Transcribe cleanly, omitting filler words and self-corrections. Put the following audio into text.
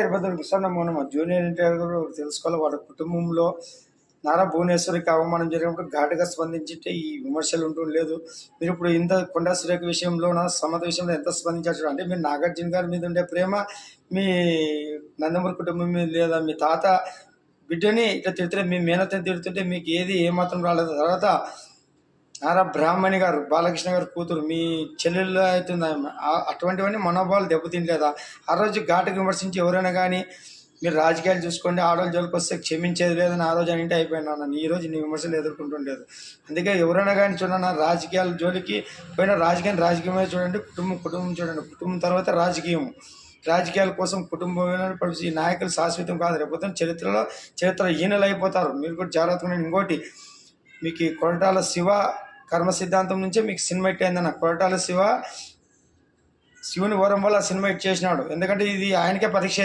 ఇబ్బందులు ఇస్తాను మనం జూనియర్ ఎన్టీఆర్ గారు తెలుసుకోవాలి. వాళ్ళ కుటుంబంలో నారా భువనేశ్వరికి అవమానం జరిగినప్పుడు ఘాటుగా స్పందించింటే ఈ విమర్శలు ఉంటూ లేదు. మీరు ఇప్పుడు ఇంత కొండా సురేఖ విషయంలో సమత విషయంలో ఎంత స్పందించారు అంటే మీరు నాగార్జున గారి మీద ఉండే ప్రేమ మీ నందమూరి కుటుంబం మీద లేదా మీ తాత బిడ్డని ఇట్లా తిడుతుంటే మీ మేనతని తిడుతుంటే మీకు ఏది ఏమాత్రం రాలేదు. తర్వాత నారా బ్రాహ్మణి గారు బాలకృష్ణ గారు కూతురు మీ చెల్లెళ్ళు అవుతుంది అటువంటివన్నీ మనోభావాలు దెబ్బతినలేదా? ఆ రోజు ఘాటుగా విమర్శించి ఎవరైనా కానీ మీరు రాజకీయాలు చూసుకోండి, ఆడవాళ్ళ జోలికి వస్తే క్షమించేది లేదని ఆ రోజు అంటే అయిపోయినా నన్ను ఈ రోజు నీ విమర్శలు ఎదుర్కొంటుండేది. అందుకే ఎవరైనా కానీ చూడండి, రాజకీయాల జోలికి పోయినా రాజకీయమే చూడండి, కుటుంబం చూడండి, కుటుంబం తర్వాత రాజకీయాల కోసం కుటుంబం ఈ నాయకులు శాశ్వతం కాదు. రేపు చరిత్ర ఈనలు అయిపోతారు. మీరు కూడా జాగ్రత్తగా. ఇంకోటి మీకు కొరటాల శివ కర్మ సిద్ధాంతం నుంచే మీకు సినిమా హిట్ అయిందన్న. కొరటాల శివుని వరం వల్ల సినిమా హిట్ చేసినాడు. ఎందుకంటే ఇది ఆయనకే పరీక్ష.